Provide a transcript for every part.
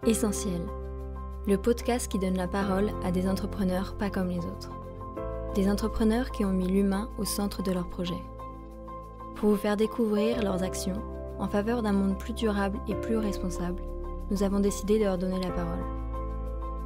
Essentiel, le podcast qui donne la parole à des entrepreneurs pas comme les autres. Des entrepreneurs qui ont mis l'humain au centre de leur projet. Pour vous faire découvrir leurs actions en faveur d'un monde plus durable et plus responsable, nous avons décidé de leur donner la parole.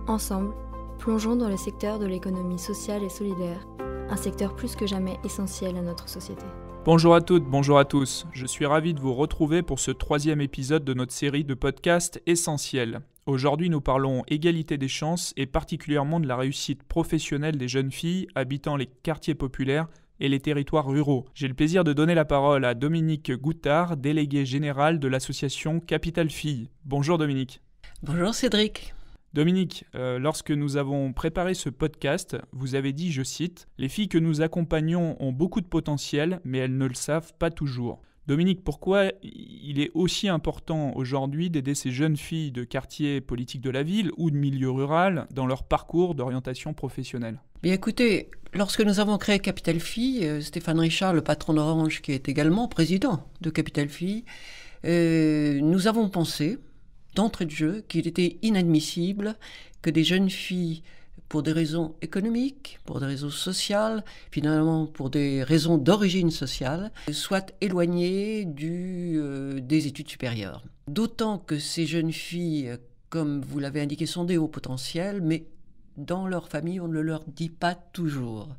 Ensemble, plongeons dans le secteur de l'économie sociale et solidaire, un secteur plus que jamais essentiel à notre société. Bonjour à toutes, bonjour à tous. Je suis ravi de vous retrouver pour ce 3e épisode de notre série de podcasts Essentiel. Aujourd'hui, nous parlons égalité des chances et particulièrement de la réussite professionnelle des jeunes filles habitant les quartiers populaires et les territoires ruraux. J'ai le plaisir de donner la parole à Dominique Goutard, déléguée générale de l'association Capital Filles. Bonjour Dominique. Bonjour Cédric. Dominique, lorsque nous avons préparé ce podcast, vous avez dit, je cite, « Les filles que nous accompagnons ont beaucoup de potentiel, mais elles ne le savent pas toujours ». Dominique, pourquoi il est aussi important aujourd'hui d'aider ces jeunes filles de quartiers politiques de la ville ou de milieu rural dans leur parcours d'orientation professionnelle ? Bien écoutez, lorsque nous avons créé Capital Filles, Stéphane Richard, le patron d'Orange, qui est également président de Capital Filles, nous avons pensé d'entrée de jeu qu'il était inadmissible que des jeunes filles, pour des raisons économiques, pour des raisons sociales, finalement pour des raisons d'origine sociale, soient éloignées des études supérieures. D'autant que ces jeunes filles, comme vous l'avez indiqué, sont des hauts potentiels, mais dans leur famille, on ne leur dit pas toujours.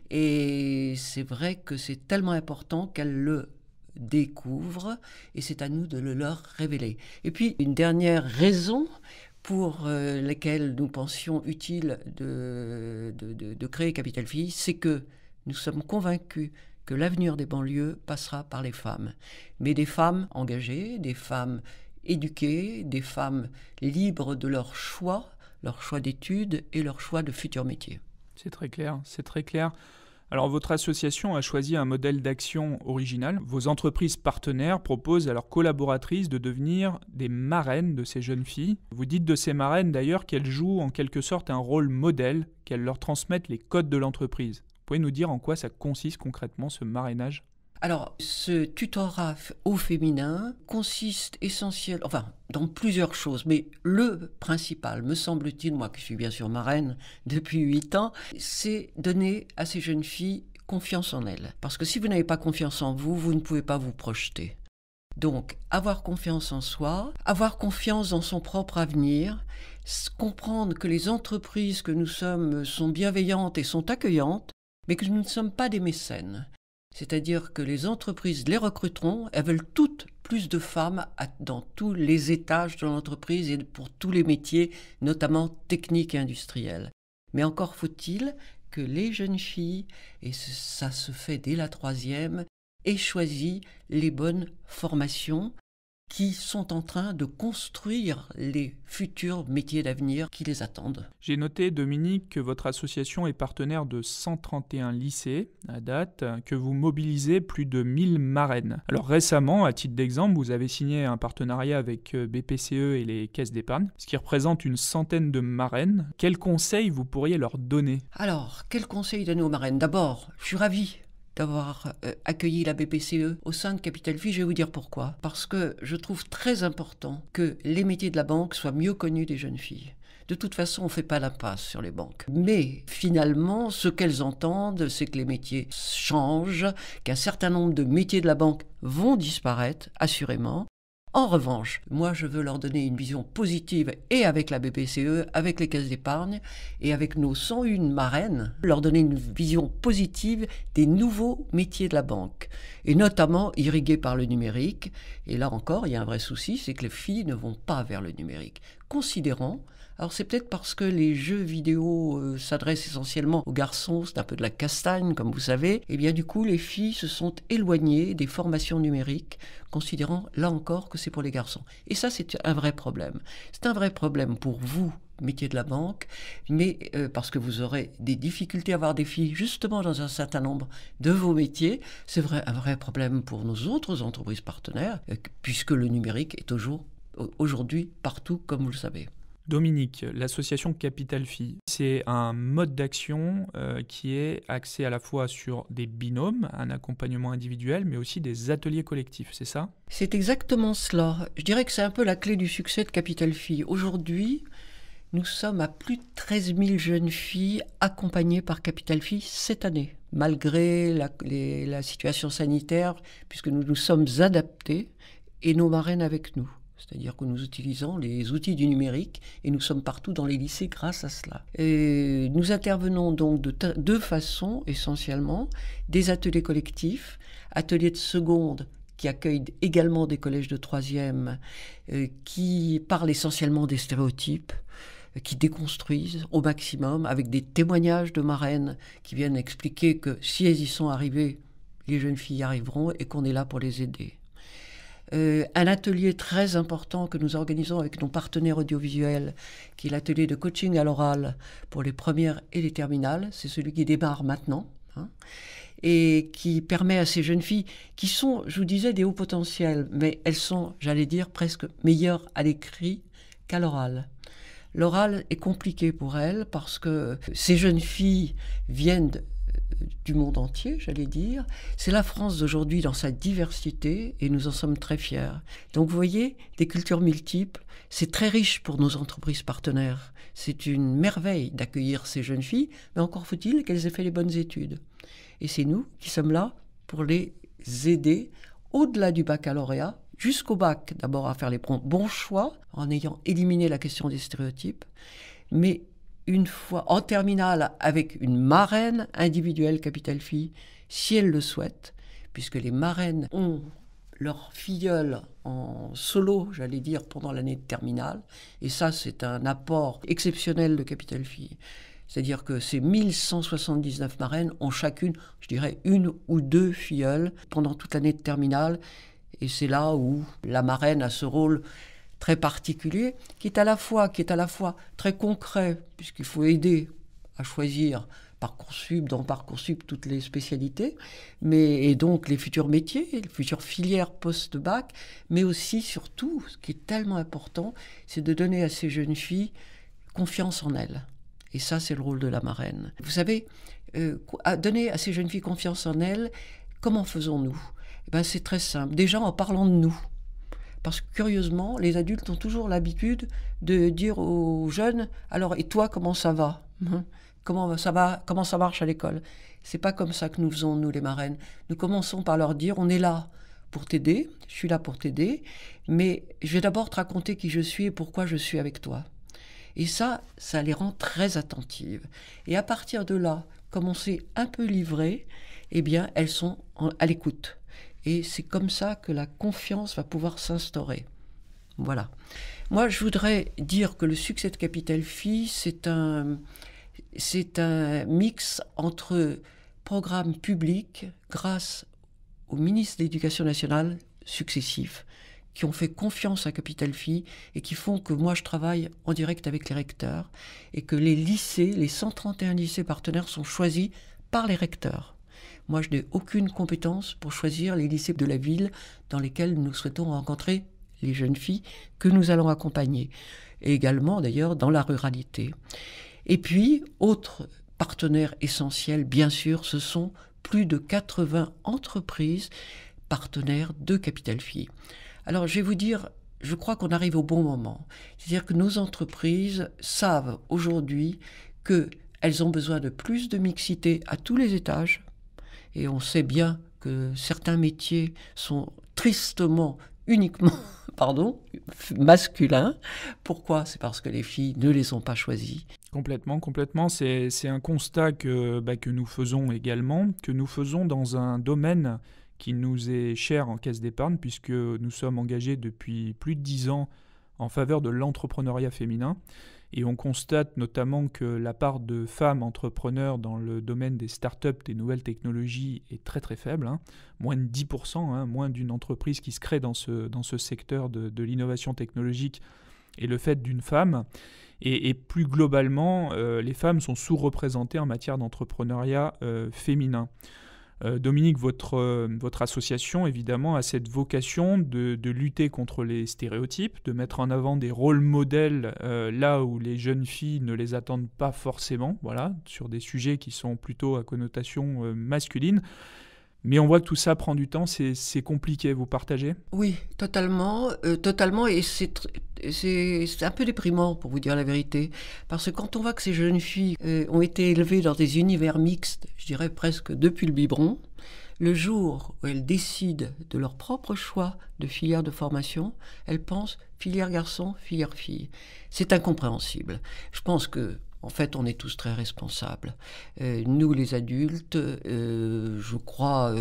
Et c'est vrai que c'est tellement important qu'elles le découvrent et c'est à nous de le leur révéler. Et puis, une dernière raison pour laquelle nous pensions utile de créer Capital Filles, c'est que nous sommes convaincus que l'avenir des banlieues passera par les femmes. Mais des femmes engagées, des femmes éduquées, des femmes libres de leur choix d'études et leur choix de futurs métiers. C'est très clair, c'est très clair. Alors, votre association a choisi un modèle d'action original. Vos entreprises partenaires proposent à leurs collaboratrices de devenir des marraines de ces jeunes filles. Vous dites de ces marraines d'ailleurs qu'elles jouent en quelque sorte un rôle modèle, qu'elles leur transmettent les codes de l'entreprise. Vous pouvez nous dire en quoi ça consiste concrètement ce marrainage ? Alors, ce tutorat au féminin consiste dans plusieurs choses, mais le principal, me semble-t-il, moi qui suis bien sûr marraine depuis 8 ans, c'est donner à ces jeunes filles confiance en elles. Parce que si vous n'avez pas confiance en vous, vous ne pouvez pas vous projeter. Donc, avoir confiance en soi, avoir confiance dans son propre avenir, comprendre que les entreprises que nous sommes sont bienveillantes et sont accueillantes, mais que nous ne sommes pas des mécènes. C'est-à-dire que les entreprises les recruteront, elles veulent toutes plus de femmes dans tous les étages de l'entreprise et pour tous les métiers, notamment techniques et industriels. Mais encore faut-il que les jeunes filles, et ça se fait dès la 3e, aient choisi les bonnes formations qui sont en train de construire les futurs métiers d'avenir qui les attendent. J'ai noté, Dominique, que votre association est partenaire de 131 lycées à date, que vous mobilisez plus de 1000 marraines. Alors récemment, à titre d'exemple, vous avez signé un partenariat avec BPCE et les caisses d'épargne, ce qui représente une centaine de marraines. Quels conseils vous pourriez leur donner ? Alors, quels conseils donner aux marraines ? D'abord, je suis ravie d'avoir accueilli la BPCE au sein de Capital Filles. Je vais vous dire pourquoi. Parce que je trouve très important que les métiers de la banque soient mieux connus des jeunes filles. De toute façon, on ne fait pas l'impasse sur les banques. Mais finalement, ce qu'elles entendent, c'est que les métiers changent, qu'un certain nombre de métiers de la banque vont disparaître, assurément. En revanche, moi je veux leur donner une vision positive et avec la BPCE, avec les caisses d'épargne et avec nos 101 marraines, leur donner une vision positive des nouveaux métiers de la banque et notamment irrigués par le numérique. Et là encore, il y a un vrai souci, c'est que les filles ne vont pas vers le numérique. Considérons, alors c'est peut-être parce que les jeux vidéo s'adressent essentiellement aux garçons, c'est un peu de la castagne comme vous savez, et bien du coup les filles se sont éloignées des formations numériques, considérant là encore que c'est pour les garçons. Et ça c'est un vrai problème. C'est un vrai problème pour vous, métier de la banque, mais parce que vous aurez des difficultés à avoir des filles justement dans un certain nombre de vos métiers. C'est un vrai problème pour nos autres entreprises partenaires, puisque le numérique est aujourd'hui partout comme vous le savez. Dominique, l'association Capital Phi, c'est un mode d'action qui est axé à la fois sur des binômes, un accompagnement individuel, mais aussi des ateliers collectifs, c'est ça ? C'est exactement cela. Je dirais que c'est un peu la clé du succès de Capital Phi. Aujourd'hui, nous sommes à plus de 13 000 jeunes filles accompagnées par Capital Phi cette année, malgré la situation sanitaire, puisque nous nous sommes adaptés et nos marraines avec nous. C'est-à-dire que nous utilisons les outils du numérique et nous sommes partout dans les lycées grâce à cela. Et nous intervenons donc de deux façons essentiellement, des ateliers collectifs, ateliers de seconde qui accueillent également des collèges de troisième, qui parlent essentiellement des stéréotypes, qui déconstruisent au maximum avec des témoignages de marraines qui viennent expliquer que si elles y sont arrivées, les jeunes filles y arriveront et qu'on est là pour les aider. Un atelier très important que nous organisons avec nos partenaires audiovisuels, qui est l'atelier de coaching à l'oral pour les premières et les terminales. C'est celui qui démarre maintenant, et qui permet à ces jeunes filles, qui sont, je vous disais, des hauts potentiels, mais elles sont, j'allais dire, presque meilleures à l'écrit qu'à l'oral. L'oral est compliqué pour elles parce que ces jeunes filles viennent du monde entier, j'allais dire. C'est la France d'aujourd'hui dans sa diversité et nous en sommes très fiers. Donc vous voyez, des cultures multiples, c'est très riche pour nos entreprises partenaires. C'est une merveille d'accueillir ces jeunes filles, mais encore faut-il qu'elles aient fait les bonnes études. Et c'est nous qui sommes là pour les aider au-delà du baccalauréat, jusqu'au bac, d'abord à faire les bons choix, en ayant éliminé la question des stéréotypes, mais une fois en terminale avec une marraine individuelle Capital Phi, si elles le souhaitent, puisque les marraines ont leur filleule en solo, j'allais dire, pendant l'année de terminale, et ça c'est un apport exceptionnel de Capital Phi. C'est-à-dire que ces 1179 marraines ont chacune, je dirais, une ou deux filleules pendant toute l'année de terminale, et c'est là où la marraine a ce rôle très particulier, qui est à la fois très concret, puisqu'il faut aider à choisir dans Parcoursup toutes les spécialités, et donc les futurs métiers, les futures filières post-bac, mais aussi, surtout, ce qui est tellement important, c'est de donner à ces jeunes filles confiance en elles. Et ça, c'est le rôle de la marraine. Vous savez, donner à ces jeunes filles confiance en elles, comment faisons-nous ? C'est très simple. Déjà en parlant de nous. Parce que curieusement, les adultes ont toujours l'habitude de dire aux jeunes « Alors, et toi, comment ça va ? Comment ça marche à l'école ?» C'est pas comme ça que nous faisons, nous, les marraines. Nous commençons par leur dire « On est là pour t'aider, je suis là pour t'aider, mais je vais d'abord te raconter qui je suis et pourquoi je suis avec toi. » Et ça les rend très attentives. Et à partir de là, comme on s'est un peu livré, eh bien, elles sont à l'écoute. Et c'est comme ça que la confiance va pouvoir s'instaurer. Voilà. Moi, je voudrais dire que le succès de Capital Phi, c'est un mix entre programmes publics grâce aux ministres de l'Éducation nationale successifs qui ont fait confiance à Capital Phi et qui font que moi, je travaille en direct avec les recteurs et que les lycées, les 131 lycées partenaires sont choisis par les recteurs. Moi, je n'ai aucune compétence pour choisir les lycées de la ville dans lesquels nous souhaitons rencontrer les jeunes filles que nous allons accompagner. Et également, d'ailleurs, dans la ruralité. Et puis, autre partenaire essentiel, bien sûr, ce sont plus de 80 entreprises partenaires de Capital Phi. Alors, je vais vous dire, je crois qu'on arrive au bon moment. C'est-à-dire que nos entreprises savent aujourd'hui qu'elles ont besoin de plus de mixité à tous les étages. Et on sait bien que certains métiers sont tristement, uniquement, masculins. Pourquoi ? C'est parce que les filles ne les ont pas choisis. Complètement. C'est un constat que nous faisons également, que nous faisons dans un domaine qui nous est cher en caisse d'épargne, puisque nous sommes engagés depuis plus de 10 ans en faveur de l'entrepreneuriat féminin. Et on constate notamment que la part de femmes entrepreneurs dans le domaine des startups, des nouvelles technologies est très très faible, moins de 10%, moins d'une entreprise qui se crée dans ce secteur de l'innovation technologique est le fait d'une femme. Et plus globalement, les femmes sont sous-représentées en matière d'entrepreneuriat féminin. Dominique, votre association, évidemment, a cette vocation de lutter contre les stéréotypes, de mettre en avant des rôles modèles là où les jeunes filles ne les attendent pas forcément, voilà, sur des sujets qui sont plutôt à connotation masculine. Mais on voit que tout ça prend du temps, c'est compliqué, vous partagez ? Oui, totalement, et c'est un peu déprimant pour vous dire la vérité, parce que quand on voit que ces jeunes filles ont été élevées dans des univers mixtes, je dirais presque depuis le biberon, le jour où elles décident de leur propre choix de filière de formation, elles pensent filière garçon, filière fille. C'est incompréhensible. Je pense que en fait, on est tous très responsables. Nous, les adultes, je crois,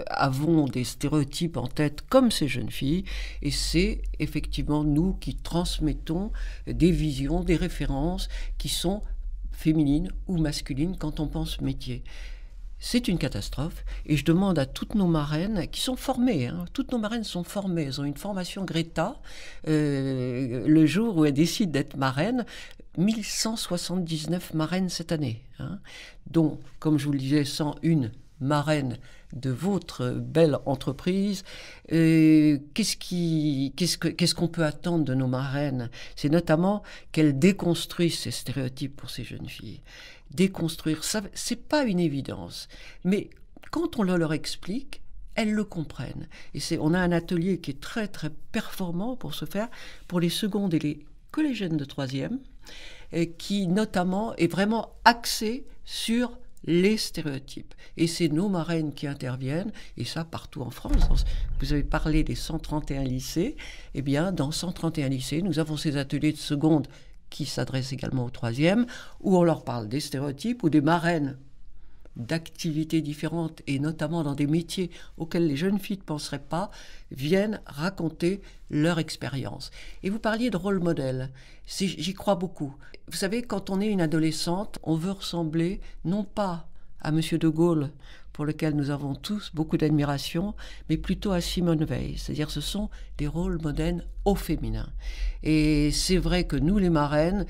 avons des stéréotypes en tête comme ces jeunes filles. Et c'est effectivement nous qui transmettons des visions, des références qui sont féminines ou masculines quand on pense métier. C'est une catastrophe et je demande à toutes nos marraines qui sont formées, toutes nos marraines sont formées, elles ont une formation Greta. Le jour où elles décident d'être marraines, 1179 marraines cette année, dont, comme je vous le disais, 101 marraines de votre belle entreprise. Qu'est-ce qu'on peut attendre de nos marraines ? C'est notamment qu'elles déconstruisent ces stéréotypes pour ces jeunes filles. Déconstruire, ça, c'est pas une évidence. Mais quand on leur explique, elles le comprennent. Et on a un atelier qui est très, très performant pour ce faire, pour les secondes et les collégiennes de 3e, qui notamment est vraiment axé sur les stéréotypes. Et c'est nos marraines qui interviennent, et ça partout en France. Vous avez parlé des 131 lycées. Eh bien, dans 131 lycées, nous avons ces ateliers de seconde qui s'adressent également aux 3e, où on leur parle des stéréotypes ou des marraines d'activités différentes, et notamment dans des métiers auxquels les jeunes filles ne penseraient pas, viennent raconter leur expérience. Et vous parliez de rôle modèle. J'y crois beaucoup. Vous savez, quand on est une adolescente, on veut ressembler non pas à M. de Gaulle, pour lequel nous avons tous beaucoup d'admiration, mais plutôt à Simone Veil. C'est-à-dire ce sont des rôles modèles au féminin. Et c'est vrai que nous, les marraines,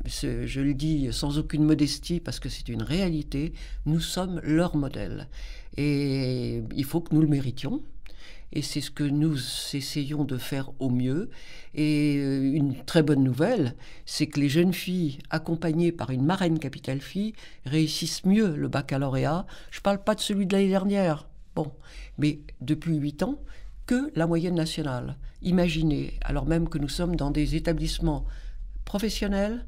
je le dis sans aucune modestie parce que c'est une réalité, nous sommes leur modèle. Et il faut que nous le méritions. Et c'est ce que nous essayons de faire au mieux. Et une très bonne nouvelle, c'est que les jeunes filles accompagnées par une marraine capitale fille réussissent mieux le baccalauréat. Je ne parle pas de celui de l'année dernière, mais depuis 8 ans, que la moyenne nationale. Imaginez, alors même que nous sommes dans des établissements professionnels,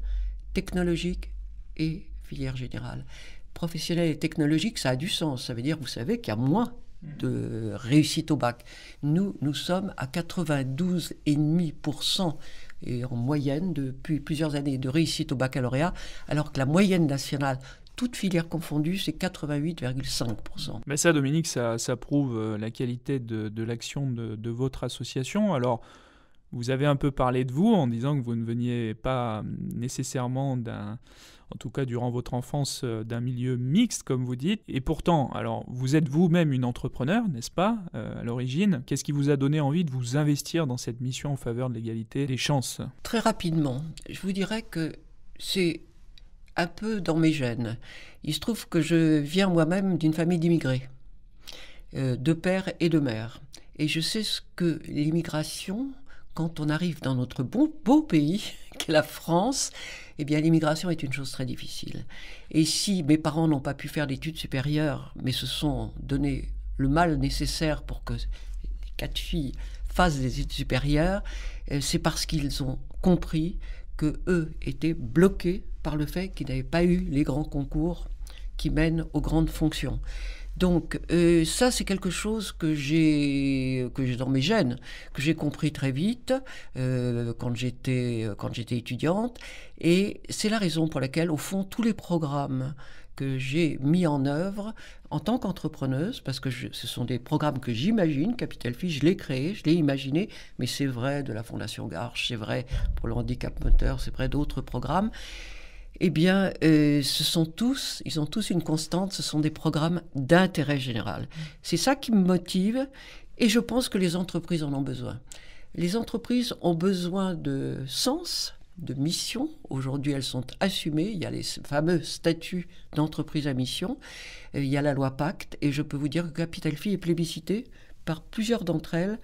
technologiques et filière générale. Professionnel et technologique, ça a du sens. Ça veut dire, vous savez, qu'il y a moins de réussite au bac. Nous sommes à 92,5% et en moyenne depuis plusieurs années de réussite au baccalauréat, alors que la moyenne nationale, toute filière confondue, c'est 88,5%. Mais ça, Dominique, ça prouve la qualité de l'action de votre association. Alors, vous avez un peu parlé de vous en disant que vous ne veniez pas nécessairement en tout cas durant votre enfance, d'un milieu mixte, comme vous dites. Et pourtant, alors, vous êtes vous-même une entrepreneur, n'est-ce pas, à l'origine. Qu'est-ce qui vous a donné envie de vous investir dans cette mission en faveur de l'égalité des chances ? Très rapidement, je vous dirais que c'est un peu dans mes gènes. Il se trouve que je viens moi-même d'une famille d'immigrés, de père et de mère. Et je sais ce que l'immigration, quand on arrive dans notre beau pays, qu'est la France, eh bien l'immigration est une chose très difficile. Et si mes parents n'ont pas pu faire d'études supérieures, mais se sont donné le mal nécessaire pour que les 4 filles fassent des études supérieures, c'est parce qu'ils ont compris qu'eux étaient bloqués par le fait qu'ils n'avaient pas eu les grands concours qui mènent aux grandes fonctions. Donc ça, c'est quelque chose que j'ai dans mes gènes, que j'ai compris très vite quand j'étais étudiante. Et c'est la raison pour laquelle, au fond, tous les programmes que j'ai mis en œuvre en tant qu'entrepreneuse, parce que ce sont des programmes que j'imagine, Capital Fille, je l'ai créé, je l'ai imaginé, mais c'est vrai de la Fondation Garches, c'est vrai pour le handicap moteur, c'est vrai d'autres programmes. Eh bien, ils ont tous une constante, ce sont des programmes d'intérêt général. C'est ça qui me motive et je pense que les entreprises en ont besoin. Les entreprises ont besoin de sens, de mission. Aujourd'hui, elles sont assumées. Il y a les fameux statuts d'entreprise à mission. Il y a la loi Pacte. Et je peux vous dire que Capital Phi est plébiscité par plusieurs d'entre elles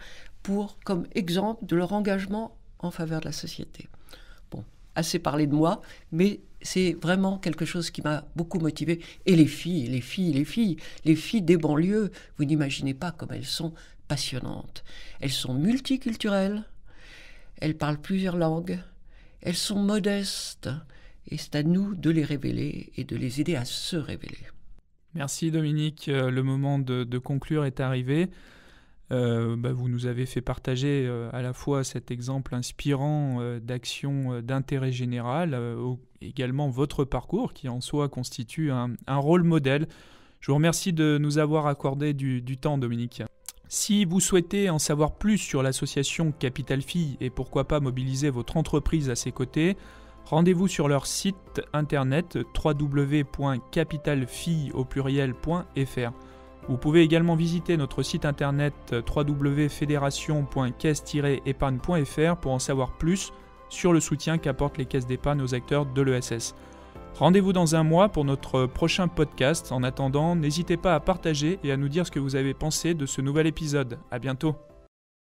comme exemple de leur engagement en faveur de la société. Bon, assez parlé de moi, mais c'est vraiment quelque chose qui m'a beaucoup motivée. Et les filles des banlieues, vous n'imaginez pas comme elles sont passionnantes. Elles sont multiculturelles, elles parlent plusieurs langues, elles sont modestes, et c'est à nous de les révéler et de les aider à se révéler. Merci Dominique, le moment de conclure est arrivé. Vous nous avez fait partager à la fois cet exemple inspirant d'action d'intérêt général, également votre parcours qui en soi constitue un rôle modèle. Je vous remercie de nous avoir accordé du temps, Dominique. Si vous souhaitez en savoir plus sur l'association Capital Phi et pourquoi pas mobiliser votre entreprise à ses côtés, rendez-vous sur leur site internet www.capitalphi.fr. Vous pouvez également visiter notre site internet www.fédération.caisse-épargne.fr pour en savoir plus sur le soutien qu'apportent les caisses d'épargne aux acteurs de l'ESS. Rendez-vous dans un mois pour notre prochain podcast. En attendant, n'hésitez pas à partager et à nous dire ce que vous avez pensé de ce nouvel épisode. À bientôt.